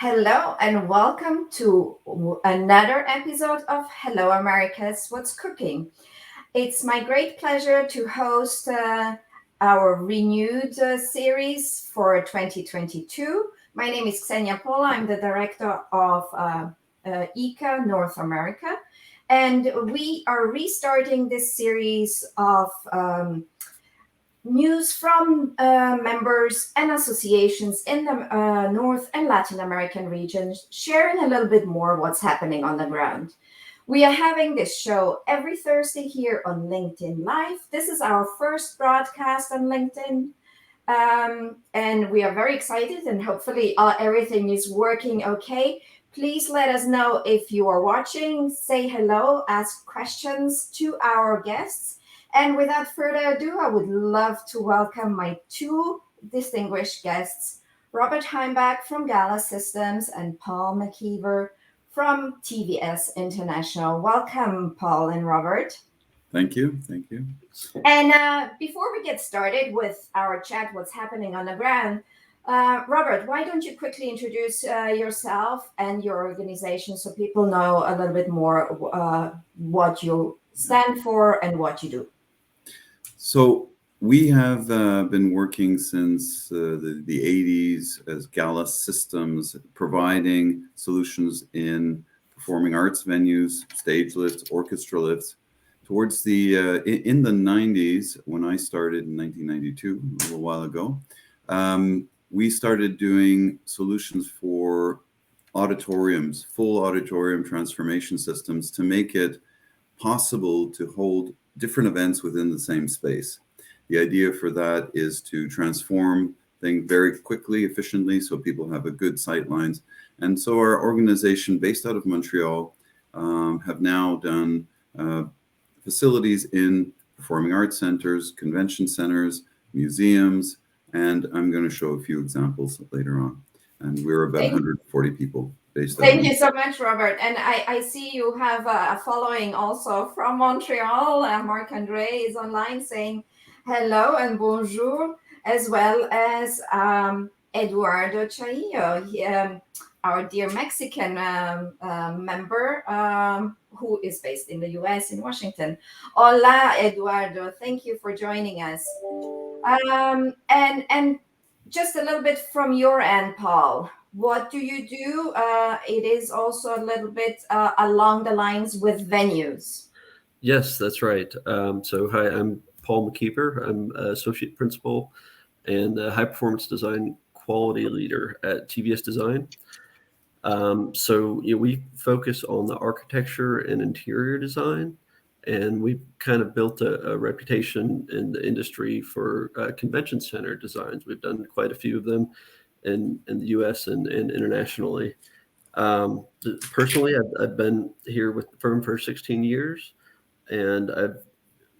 Hello and welcome to another episode of Hello America's What's Cooking. It's my great pleasure to host our renewed series for 2022. My name is Xenia Pola. I'm the director of ICA North America. And we are restarting this series of news from members and associations in the North and Latin American regions, sharing a little bit more what's happening on the ground. We are having this show every Thursday here on LinkedIn Live. This is our first broadcast on LinkedIn. And we are very excited and hopefully everything is working okay. Please let us know if you are watching, say hello, ask questions to our guests. And without further ado, I would love to welcome my two distinguished guests, Robert Heimbach from Gala Systems and Paul Mckeefer from TVS International. Welcome, Paul and Robert. Thank you. Thank you. And before we get started with our chat, what's happening on the ground, Robert, why don't you quickly introduce yourself and your organization so people know a little bit more what you stand for and what you do? So we have been working since the 80s as Gala Systems, providing solutions in performing arts venues, stage lifts, orchestra lifts. Towards in the 90s, when I started in 1992, a little while ago, we started doing solutions for auditoriums, full auditorium transformation systems to make it possible to hold different events within the same space. The idea for that is to transform things very quickly, efficiently, so people have a good sight lines. And so our organization, based out of Montreal, have now done facilities in performing arts centers, convention centers, museums, and I'm going to show a few examples later on. And we're about 140 people. Thank you so much, Robert. And I see you have a following also from Montreal. Marc-André is online saying hello and bonjour, as well as Eduardo Chaillo, our dear Mexican member who is based in the US in Washington. Hola, Eduardo. Thank you for joining us. And just a little bit from your end, Paul. What do you do? It is also a little bit along the lines with venues. Yes, that's right. So hi, I'm Paul Mckeefer. I'm Associate Principal and High Performance Design Quality Leader at TVS Design. So we focus on the architecture and interior design, and we've kind of built a reputation in the industry for convention center designs. We've done quite a few of them in the U.S. and internationally. Personally, I've been here with the firm for 16 years, and I've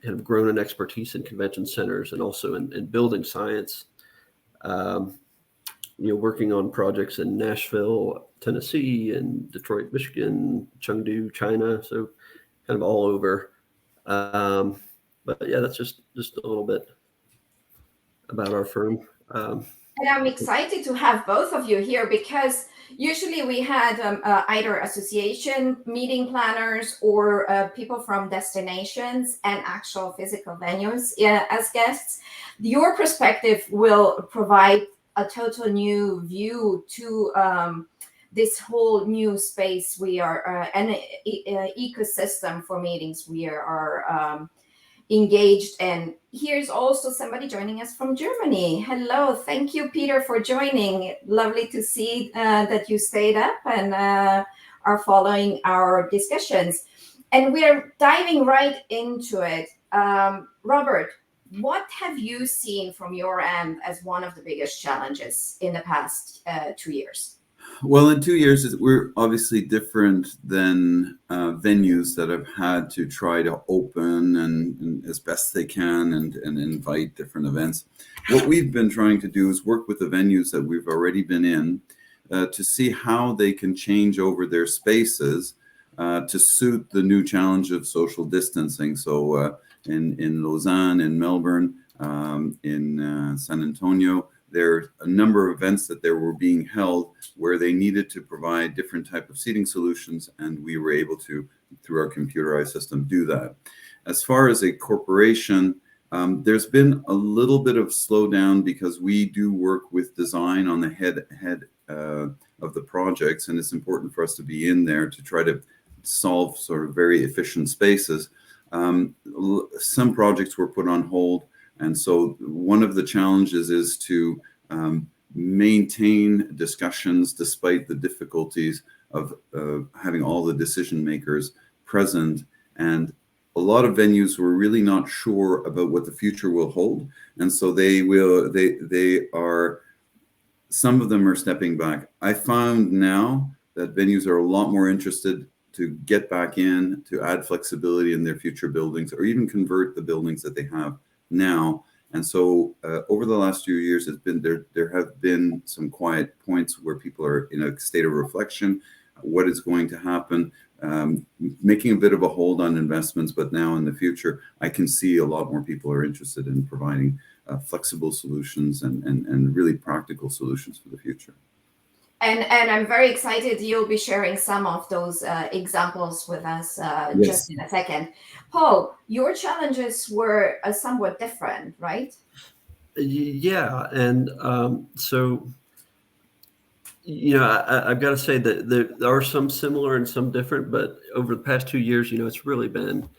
kind of grown an expertise in convention centers and also in building science. Working on projects in Nashville, Tennessee, and Detroit, Michigan, Chengdu, China, so kind of all over. But yeah, that's just a little bit about our firm. And I'm excited to have both of you here because usually we had either association meeting planners or people from destinations and actual physical venues as guests. Your perspective will provide a total new view to this whole new space we are, an ecosystem for meetings we are engaged in. Here's also somebody joining us from Germany. Hello, thank you, Peter, for joining. Lovely to see that you stayed up and are following our discussions. And we're diving right into it. Robert, what have you seen from your end as one of the biggest challenges in the past 2 years? Well, in 2 years, we're obviously different than venues that have had to try to open and as best they can and invite different events. What we've been trying to do is work with the venues that we've already been in to see how they can change over their spaces to suit the new challenge of social distancing. So in Lausanne, in Melbourne, in San Antonio, there are a number of events that there were being held where they needed to provide different type of seating solutions, and we were able to, through our computerized system, do that. As far as a corporation, there's been a little bit of slowdown because we do work with design on the head of the projects, and it's important for us to be in there to try to solve sort of very efficient spaces. Some projects were put on hold, and so one of the challenges is to maintain discussions despite the difficulties of having all the decision makers present. And a lot of venues were really not sure about what the future will hold, and so some of them are stepping back. I found now that venues are a lot more interested to get back in, to add flexibility in their future buildings, or even convert the buildings that they have now. And so over the last few years, there have been some quiet points where people are in a state of reflection. What is going to happen? Making a bit of a hold on investments, but now in the future, I can see a lot more people are interested in providing flexible solutions and really practical solutions for the future. And I'm very excited you'll be sharing some of those examples with us Yes. just in a second. Paul, your challenges were somewhat different, right? Yeah, and so I've got to say that there are some similar and some different, but over the past 2 years, it's really been,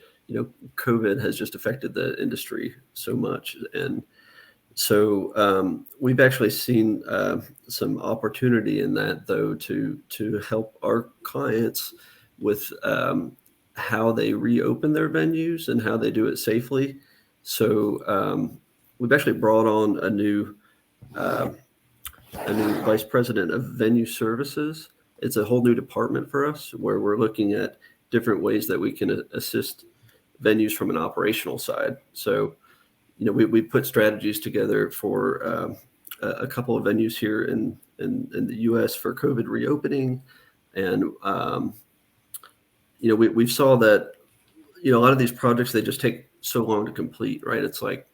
COVID has just affected the industry so much, and so we've actually seen some opportunity in that, though, to help our clients with how they reopen their venues and how they do it safely. So we've actually brought on a new vice president of venue services. It's a whole new department for us where we're looking at different ways that we can assist venues from an operational side. So we put strategies together for a couple of venues here in the U.S. for COVID reopening, and we saw that a lot of these projects, they just take so long to complete, right? It's like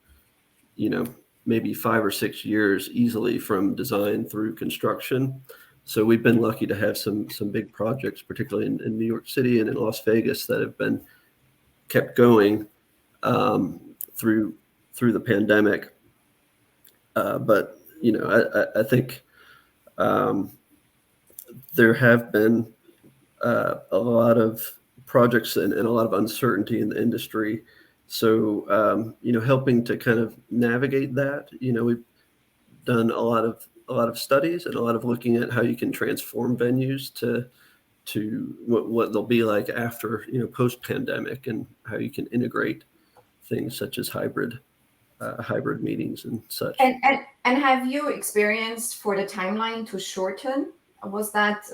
maybe 5 or 6 years easily from design through construction. So we've been lucky to have some big projects, particularly in New York City and in Las Vegas, that have been kept going through the pandemic. But I think there have been a lot of projects and a lot of uncertainty in the industry. So helping to kind of navigate that, we've done a lot of studies and a lot of looking at how you can transform venues to what they'll be like after post pandemic, and how you can integrate things such as hybrid meetings and such. And have you experienced for the timeline to shorten? Was that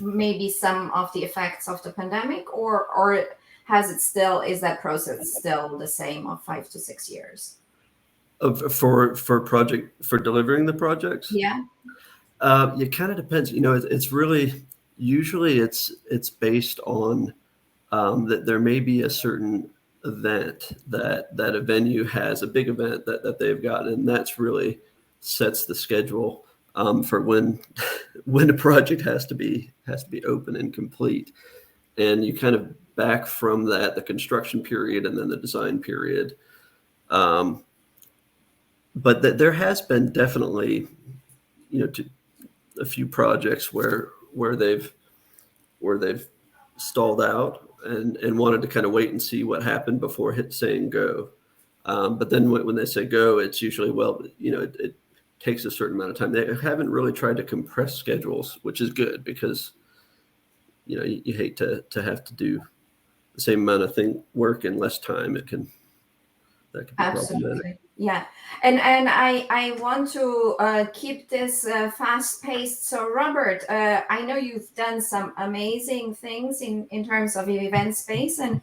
maybe some of the effects of the pandemic, or is that process still the same of 5 to 6 years? For delivering the projects? Yeah. It kind of depends. It's really, usually it's based on that there may be a certain event that a venue has, a big event that they've got, and that's really sets the schedule for when a project has to be open and complete. And you kind of back from that, the construction period and then the design period. But there has been definitely, a few projects where they've stalled out and wanted to kind of wait and see what happened before saying go. But then when they say go, it's usually, it takes a certain amount of time. They haven't really tried to compress schedules, which is good, because you hate to have to do the same amount of work in less time. That can be Absolutely. problematic. Yeah. And I want to keep this fast paced. So Robert, I know you've done some amazing things in terms of event space, and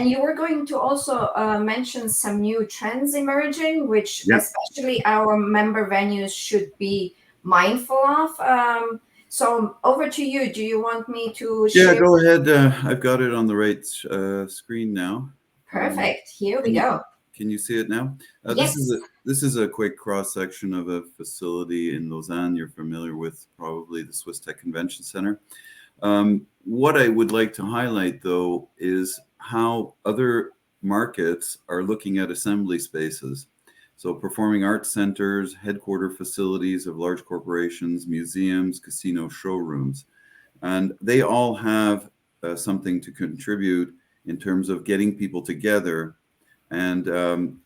you were going to also mention some new trends emerging, which especially our member venues should be mindful of. So over to you. Do you want me to share? Yeah, go ahead. I've got it on the right screen now. Perfect. Here we go. Can you see it now? Yes. this is a quick cross-section of a facility in Lausanne. You're familiar with probably the Swiss Tech Convention Center. What I would like to highlight, though, is how other markets are looking at assembly spaces. So performing arts centers, headquarter facilities of large corporations, museums, casino showrooms. And they all have something to contribute in terms of getting people together. And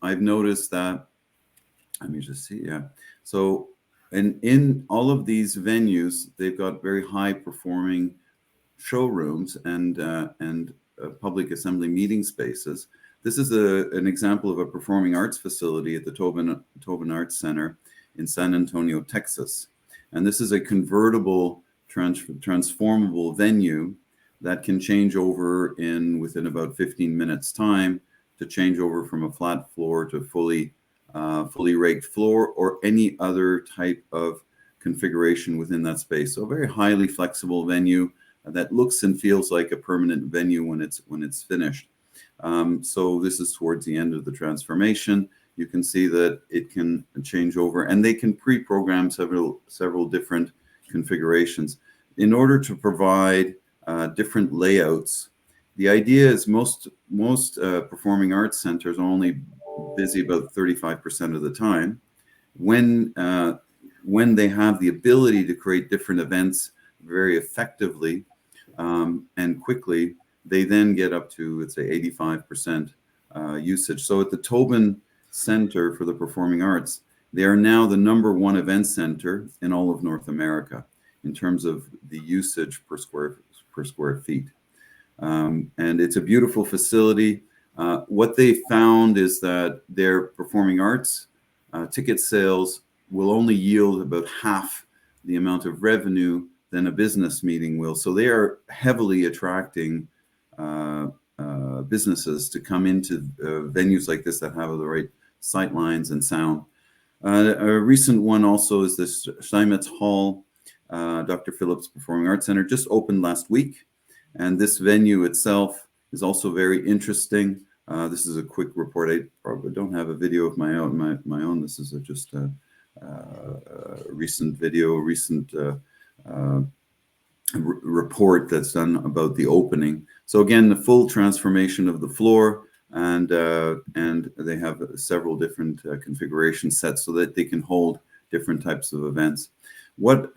I've noticed that, let me just see, yeah. So in all of these venues, they've got very high performing showrooms and public assembly meeting spaces. This is an example of a performing arts facility at the Tobin Arts Center in San Antonio, Texas. And this is a convertible transformable venue that can change over within about 15 minutes time to change over from a flat floor to fully raked floor or any other type of configuration within that space. So a very highly flexible venue that looks and feels like a permanent venue when it's finished. So this is towards the end of the transformation. You can see that it can change over, and they can pre-program several different configurations in order to provide different layouts. The idea is most performing arts centers are only busy about 35% of the time. When they have the ability to create different events very effectively and quickly, they then get up to, let's say, 85% usage. So at the Tobin Center for the Performing Arts, they are now the #1 event center in all of North America in terms of the usage per square feet. And it's a beautiful facility. What they found is that their performing arts ticket sales will only yield about half the amount of revenue than a business meeting will. So they are heavily attracting businesses to come into venues like this that have the right sight lines and sound. A recent one also is this Steinmetz Hall, Dr. Phillips Performing Arts Center, just opened last week. And this venue itself is also very interesting. This is a quick report. I probably don't have a video of my own. This is just a recent video, report that's done about the opening. So again, the full transformation of the floor, and they have several different configuration sets so that they can hold different types of events. What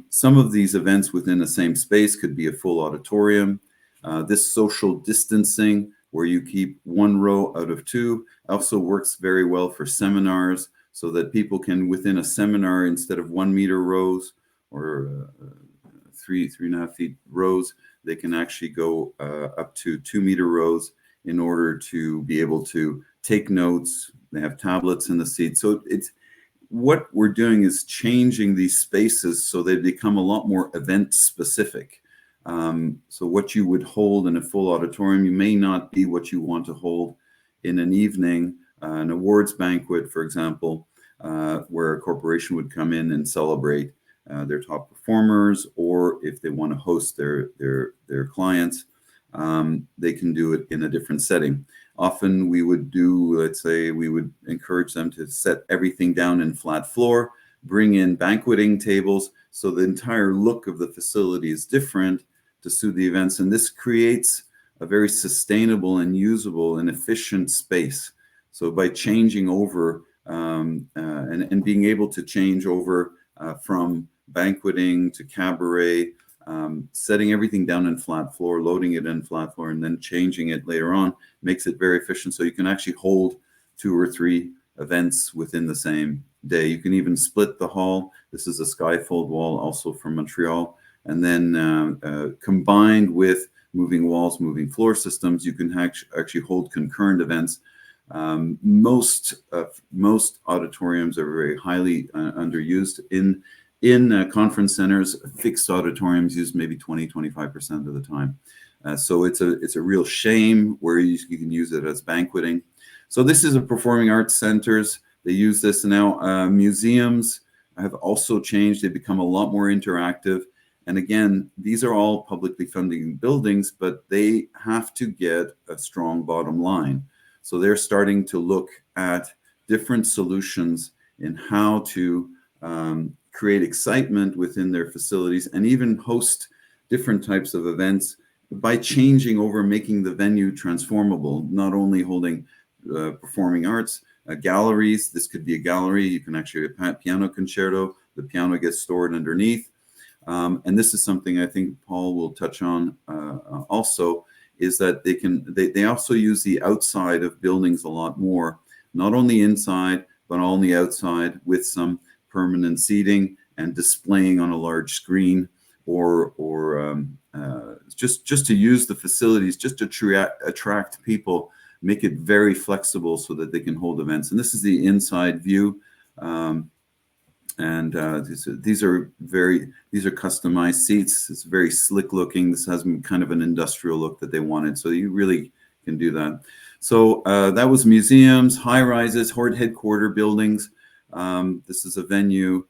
some of these events within the same space could be a full auditorium. This social distancing, where you keep one row out of two, also works very well for seminars, so that people can, within a seminar, instead of 1 meter rows or 3.5 feet rows, they can actually go up to 2 meter rows in order to be able to take notes. They have tablets in the seat. So what we're doing is changing these spaces so they become a lot more event specific. So what you would hold in a full auditorium, you may not be what you want to hold in an evening, an awards banquet, for example, where a corporation would come in and celebrate their top performers, or if they want to host their clients, they can do it in a different setting. Often we would do, let's say, we would encourage them to set everything down in flat floor, bring in banqueting tables, so the entire look of the facility is different to suit the events. And this creates a very sustainable and usable and efficient space. So by changing over and being able to change over from banqueting to cabaret, setting everything down in flat floor, loading it in flat floor, and then changing it later on makes it very efficient. So you can actually hold 2 or 3 events within the same day. You can even split the hall. This is a skyfold wall, also from Montreal. And then combined with moving walls, moving floor systems, you can actually hold concurrent events. Most auditoriums are very highly underused. In conference centers, fixed auditoriums use maybe 20-25% of the time. So it's a real shame where you can use it as banqueting. So this is a performing arts centers. They use this now. Museums have also changed. They become a lot more interactive. And again, these are all publicly funding buildings, but they have to get a strong bottom line. So they're starting to look at different solutions in how to create excitement within their facilities and even host different types of events by changing over, making the venue transformable, not only holding performing arts, galleries. This could be a gallery. You can actually have a piano concerto. The piano gets stored underneath. And this is something I think Paul will touch on also, is that they also use the outside of buildings a lot more, not only inside, but on the outside with some permanent seating and displaying on a large screen, or just to use the facilities, just to attract people, make it very flexible so that they can hold events. And this is the inside view. These are customized seats. It's very slick looking. This has kind of an industrial look that they wanted. So you really can do that. So that was museums, high rises, headquarter buildings. This is a venue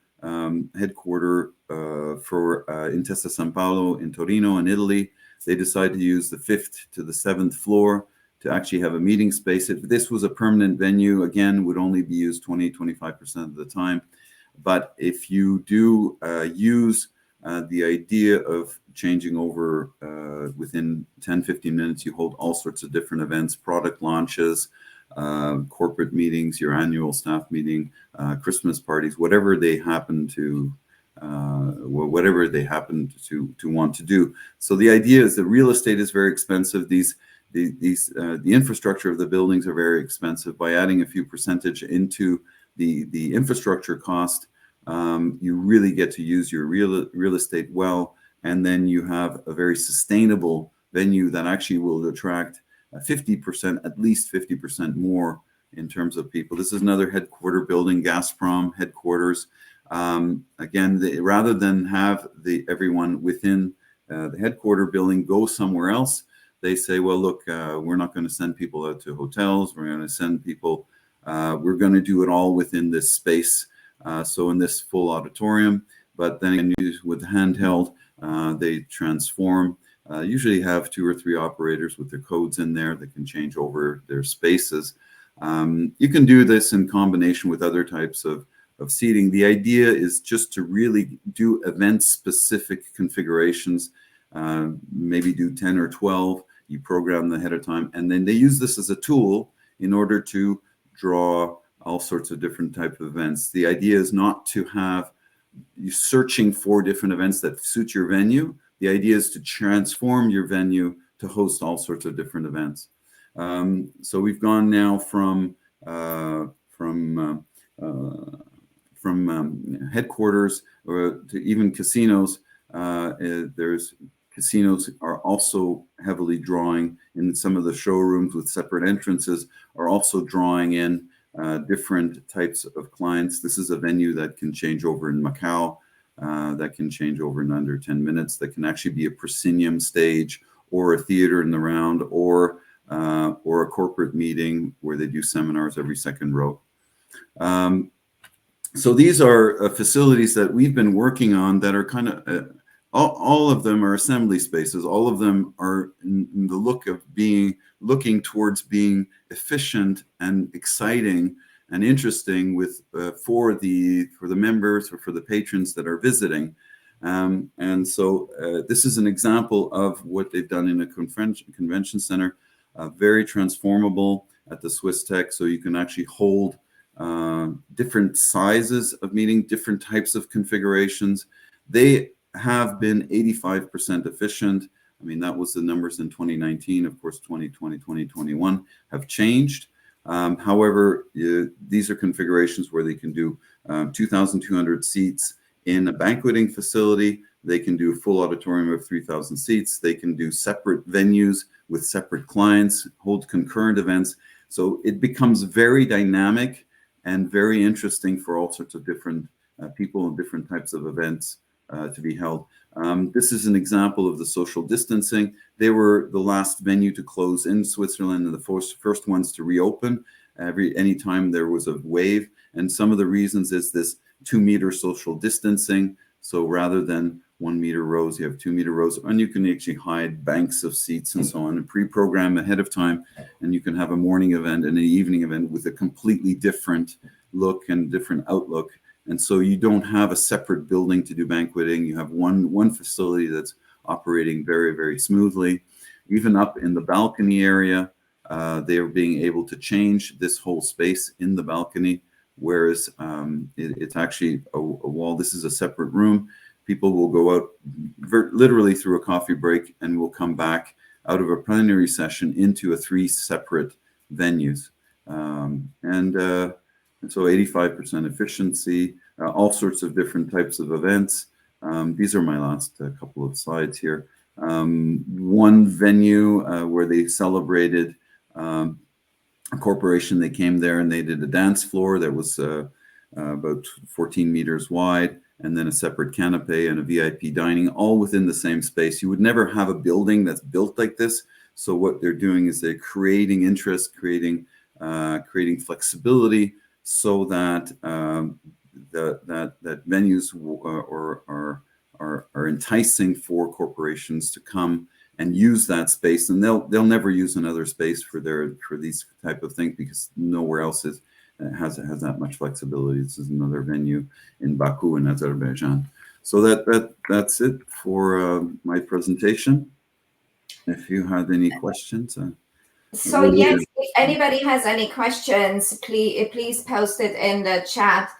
headquarter for Intesa San Paolo in Torino in Italy. They decided to use the 5th to the 7th floor to actually have a meeting space. If this was a permanent venue, again, would only be used 20-25% of the time. But if you do use the idea of changing over within 10-15 minutes, you hold all sorts of different events, product launches, corporate meetings, your annual staff meeting, Christmas parties, whatever they happen to want to do. So the idea is that real estate is very expensive. The infrastructure of the buildings are very expensive. By adding a few percentage into the infrastructure cost, you really get to use your real estate well, and then you have a very sustainable venue that actually will attract 50%, at least 50% more in terms of people. This is another headquarter building, Gazprom headquarters. Again, rather than have everyone within the headquarter building go somewhere else, they say, well, look, we're not going to send people out to hotels. We're going to send people, we're going to do it all within this space. So in this full auditorium, but then with handheld, they transform, usually have 2 or 3 operators with their codes in there that can change over their spaces. You can do this in combination with other types of seating. The idea is just to really do event-specific configurations, maybe do 10 or 12. You program them ahead of time, and then they use this as a tool in order to draw all sorts of different type of events. The idea is not to have you searching for different events that suit your venue. The idea is to transform your venue to host all sorts of different events. So we've gone now from headquarters to even casinos. Casinos are also heavily drawing in some of the showrooms with separate entrances, are also drawing in different types of clients. This is a venue that can change over in Macau, that can change over in under 10 minutes, that can actually be a proscenium stage or a theater in the round, or a corporate meeting where they do seminars every second row. So these are facilities that we've been working on that are kind of, all of them are assembly spaces. All of them are in the look of looking towards being efficient and exciting and interesting for the members or for the patrons that are visiting. And so this is an example of what they've done in a convention center, very transformable at the Swiss Tech. So you can actually hold different sizes of meeting, different types of configurations. They have been 85% efficient. I mean, that was the numbers in 2019. Of course, 2020, 2021 have changed. However, these are configurations where they can do 2,200 seats in a banqueting facility. They can do a full auditorium of 3,000 seats. They can do separate venues with separate clients, hold concurrent events. So it becomes very dynamic and very interesting for all sorts of different people and different types of events to be held. This is an example of the social distancing. They were the last venue to close in Switzerland and the first ones to reopen anytime there was a wave. And some of the reasons is this 2-meter social distancing. So rather than 1 meter rows, you have 2 meter rows, and you can actually hide banks of seats and so on and pre-program ahead of time. And you can have a morning event and an evening event with a completely different look and different outlook. And so you don't have a separate building to do banqueting. You have one facility that's operating very, very smoothly. Even up in the balcony area, they are being able to change this whole space in the balcony, whereas it's actually a wall. This is a separate room. People will go out literally through a coffee break and will come back out of a plenary session into 3 separate venues. And so 85% efficiency, all sorts of different types of events. These are my last couple of slides here. One venue where they celebrated a corporation. They came there and they did a dance floor that was about 14 meters wide, and then a separate canopy and a VIP dining, all within the same space. You would never have a building that's built like this. So what they're doing is they're creating interest, creating flexibility, so that that venues are enticing for corporations to come and use that space, and they'll never use another space for these type of things, because nowhere else has that much flexibility. This is another venue in Baku in Azerbaijan. So that's it for my presentation. If you had any questions. So yes, if anybody has any questions, please post it in the chat.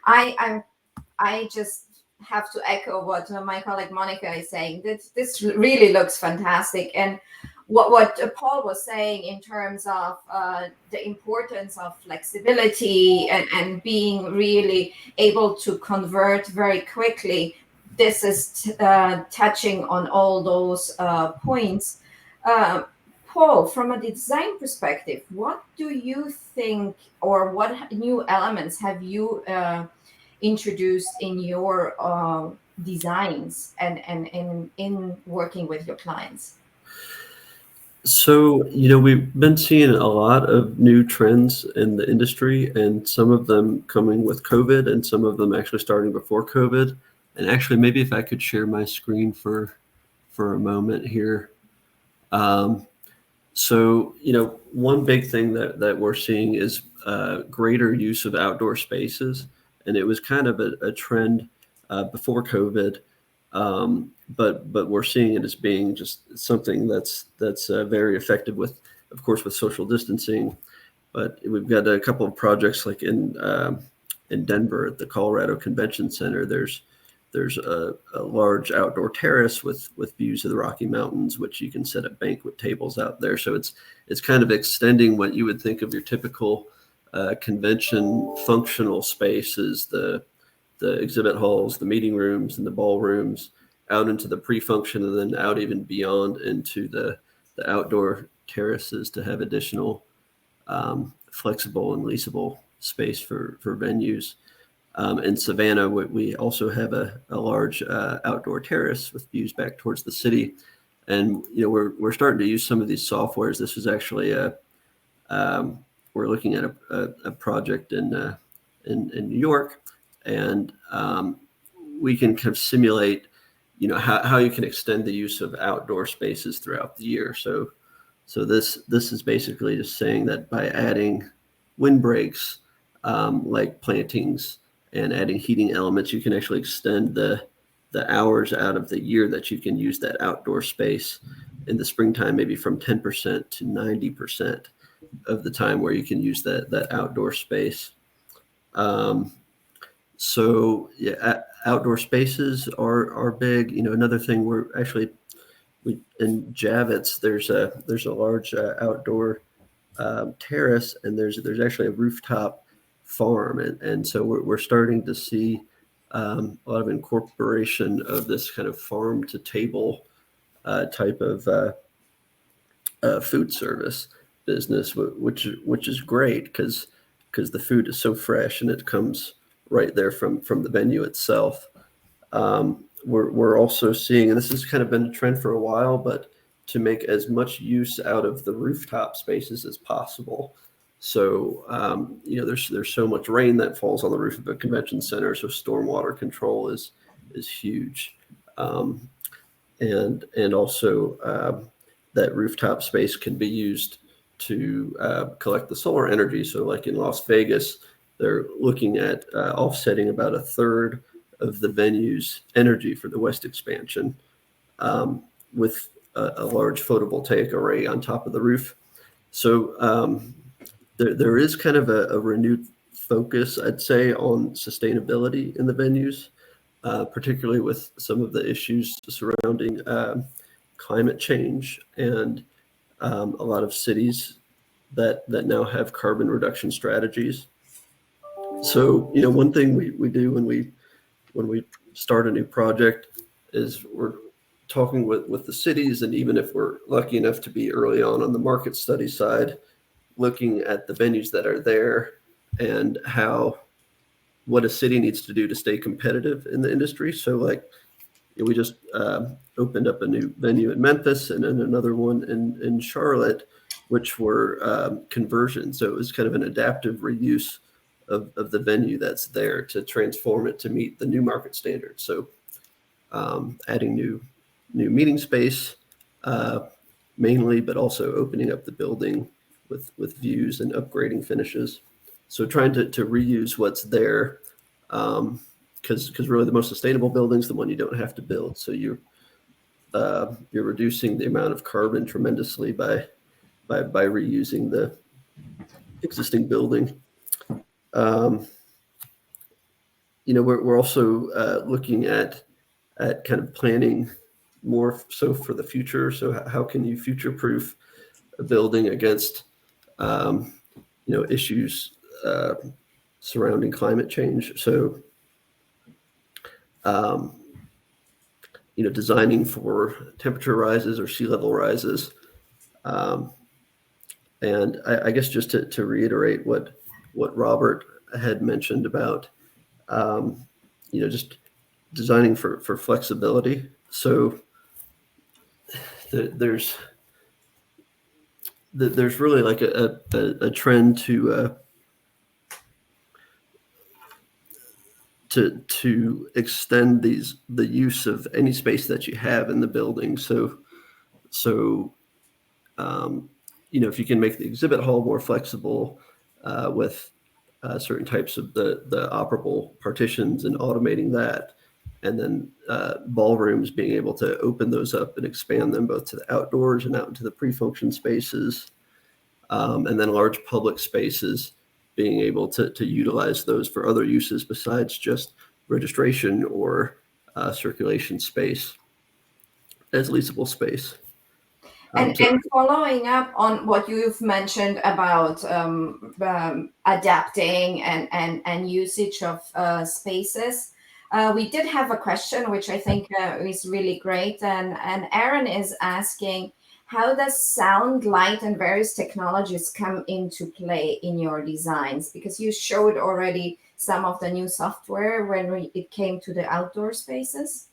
I just have to echo what my colleague Monica is saying. This really looks fantastic, and what Paul was saying in terms of the importance of flexibility and being really able to convert very quickly. This is touching on all those points. Paul, from a design perspective, what do you think, or what new elements have you introduced in your designs and in working with your clients? So, we've been seeing a lot of new trends in the industry, and some of them coming with COVID and some of them actually starting before COVID. And actually, maybe if I could share my screen for a moment here. So, one big thing that we're seeing is greater use of outdoor spaces. And it was kind of a trend before COVID, but we're seeing it as being just something that's very effective with, of course, with social distancing. But we've got a couple of projects like in Denver at the Colorado Convention Center. There's a large outdoor terrace with views of the Rocky Mountains, which you can set up banquet tables out there. So it's kind of extending what you would think of your typical convention functional spaces, the exhibit halls, the meeting rooms, and the ballrooms, out into the pre-function, and then out even beyond into the outdoor terraces to have additional flexible and leasable space for venues. In Savannah, we also have a large outdoor terrace with views back towards the city, and we're starting to use some of these softwares. This is actually we're looking at a project in New York, and we can kind of simulate, how you can extend the use of outdoor spaces throughout the year. So this is basically just saying that by adding windbreaks, like plantings, and adding heating elements, you can actually extend the hours out of the year that you can use that outdoor space. In the springtime, maybe from 10% to 90% of the time where you can use that outdoor space. So yeah, outdoor spaces are big. Another thing in Javits, there's a large outdoor terrace, and there's actually a rooftop farm, and so we're starting to see a lot of incorporation of this kind of farm to table type of food service business, which is great because the food is so fresh and it comes right there from the venue itself. We're also seeing, and this has kind of been a trend for a while, but to make as much use out of the rooftop spaces as possible. So there's so much rain that falls on the roof of a convention center, so stormwater control is huge. and also that rooftop space can be used to collect the solar energy. So like in Las Vegas, they're looking at offsetting about a third of the venue's energy for the West expansion with a large photovoltaic array on top of the roof. So there is kind of a renewed focus, I'd say, on sustainability in the venues, particularly with some of the issues surrounding climate change and a lot of cities that now have carbon reduction strategies. So, one thing we do when we start a new project is we're talking with the cities, and even if we're lucky enough to be early on the market study side, looking at the venues that are there and what a city needs to do to stay competitive in the industry. So like we just opened up a new venue in Memphis and then another one in Charlotte, which were conversions. So it was kind of an adaptive reuse of the venue that's there to transform it to meet the new market standards. So adding new meeting space mainly, but also opening up the building with views and upgrading finishes. So trying to reuse what's there, because really the most sustainable building is the one you don't have to build. So you're reducing the amount of carbon tremendously by reusing the existing building. We're also looking at kind of planning more so for the future. So how can you future-proof a building against issues surrounding climate change? So designing for temperature rises or sea level rises. And I guess just to reiterate what Robert had mentioned about just designing for flexibility. So there's really like a trend to extend the use of any space that you have in the building. So if you can make the exhibit hall more flexible with certain types of the operable partitions and automating that, and then ballrooms being able to open those up and expand them both to the outdoors and out into the pre-function spaces, and then large public spaces being able to utilize those for other uses besides just registration or circulation space as leasable space. And following up on what you've mentioned about adapting and usage of spaces, we did have a question which I think is really great, and Aaron is asking, how does sound, light, and various technologies come into play in your designs? Because you showed already some of the new software when it came to the outdoor spaces.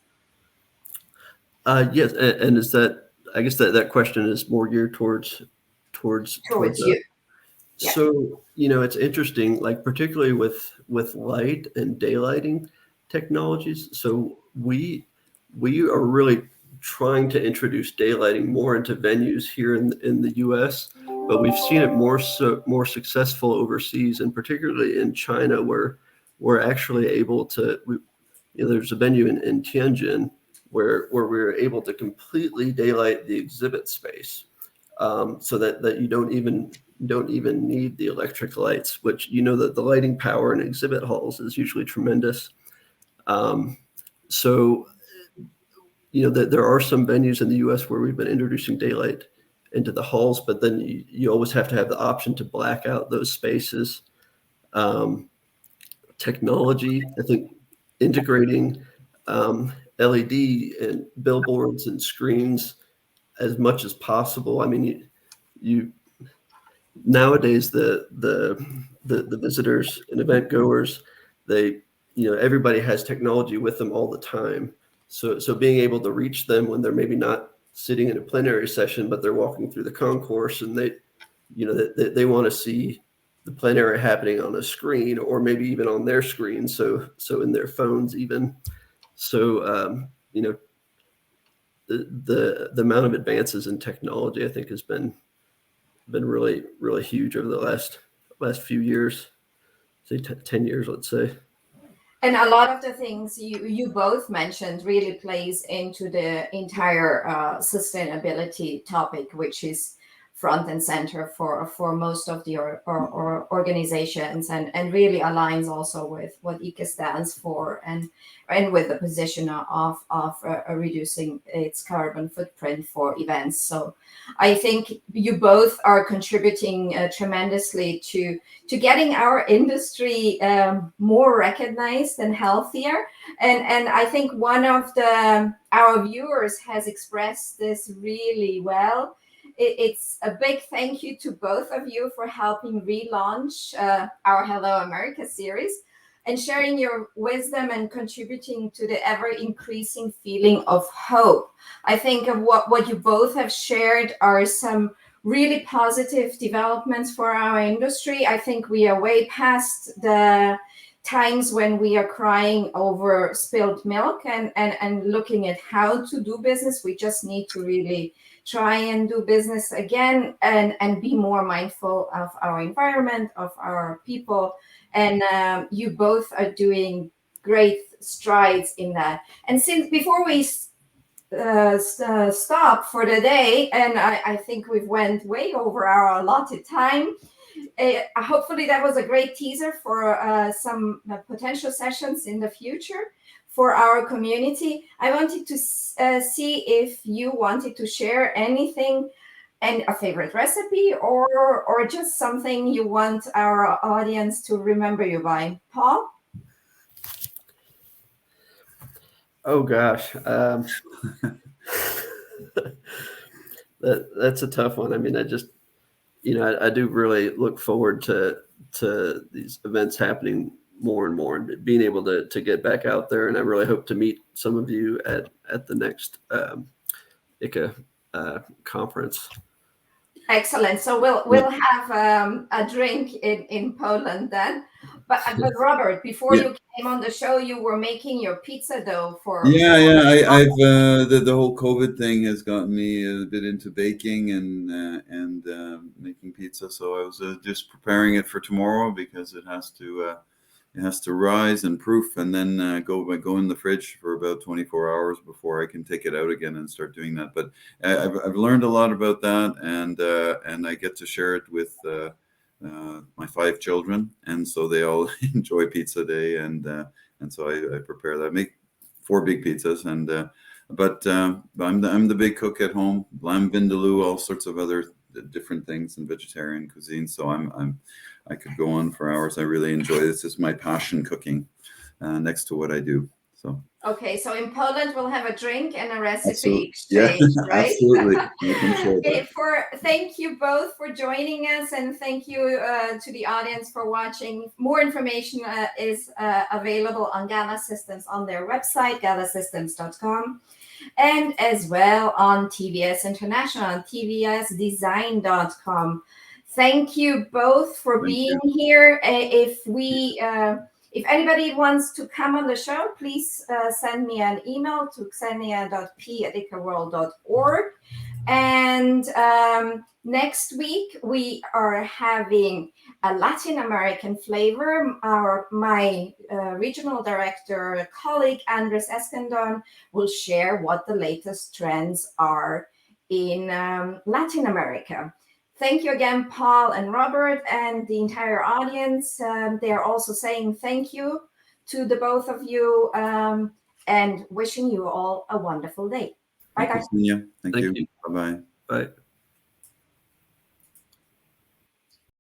Yes, and is that, I guess that question is more geared towards you. Yeah. So it's interesting, like particularly with light and daylighting technologies. So we are really trying to introduce daylighting more into venues here in the U.S., but we've seen it more successful overseas, and particularly in China, where we're actually able to. There's a venue in Tianjin where we were able to completely daylight the exhibit space, so that you don't even need the electric lights, which that the lighting power in exhibit halls is usually tremendous. So that there are some venues in the U.S. where we've been introducing daylight into the halls, but then you always have to have the option to black out those spaces. Technology, I think, integrating LED and billboards and screens as much as possible. I mean, you nowadays the visitors and event goers, everybody has technology with them all the time. So being able to reach them when they're maybe not sitting in a plenary session, but they're walking through the concourse, and they want to see the plenary happening on a screen, or maybe even on their screen. So in their phones even. So the amount of advances in technology, I think, has been really, really huge over the last few years, say 10 years, let's say. And a lot of the things you both mentioned really plays into the entire sustainability topic, which is front and center for most of the or organizations, and really aligns also with what ICA stands for, and with the position of reducing its carbon footprint for events. So I think you both are contributing tremendously to getting our industry more recognized and healthier. And I think one of our viewers has expressed this really well. It's a big thank you to both of you for helping relaunch our Hello America series and sharing your wisdom and contributing to the ever increasing feeling of hope. I think of what you both have shared are some really positive developments for our industry. I think we are way past the times when we are crying over spilled milk and looking at how to do business. We just need to really try and do business again and be more mindful of our environment, of our people. And you both are doing great strides in that. And since before we stop for the day, and I think we've went way over our allotted time. Hopefully that was a great teaser for some potential sessions in the future for our community. I wanted to see if you wanted to share anything, and a favorite recipe, or just something you want our audience to remember you by. Paul? Oh gosh. That's a tough one. I mean, I just, I do really look forward to these events happening more and more, and being able to get back out there. And I really hope to meet some of you at the next ICA conference. Excellent. So we'll have a drink in Poland then. But Robert, before you came on the show, you were making your pizza dough for. I've the whole COVID thing has gotten me a bit into baking and making pizza. So I was just preparing it for tomorrow, because it has to rise and proof, and then go in the fridge for about 24 hours before I can take it out again and start doing that. But I've learned a lot about that, and I get to share it with my 5 children, and so they all enjoy pizza day, and so I prepare that. I make 4 big pizzas, and but I'm the big cook at home. Lamb vindaloo, all sorts of other different things in vegetarian cuisine. So I could go on for hours. I really enjoy this. It's my passion, cooking, next to what I do. So. Okay, so in Poland we'll have a drink and a recipe exchange, right? Absolutely. Okay, thank you both for joining us, and thank you to the audience for watching. More information is available on Gala Systems on their website, galasystems.com, and as well on TVS International on tvsdesign.com. Thank you both for being here. If anybody wants to come on the show, please send me an email to xenia.p@icaworld.org. And next week, we are having a Latin American flavor. My regional director colleague, Andres Escandon, will share what the latest trends are in Latin America. Thank you again, Paul and Robert, and the entire audience. They are also saying thank you to the both of you, and wishing you all a wonderful day. Bye, guys. Thank you. Bye-bye. Bye.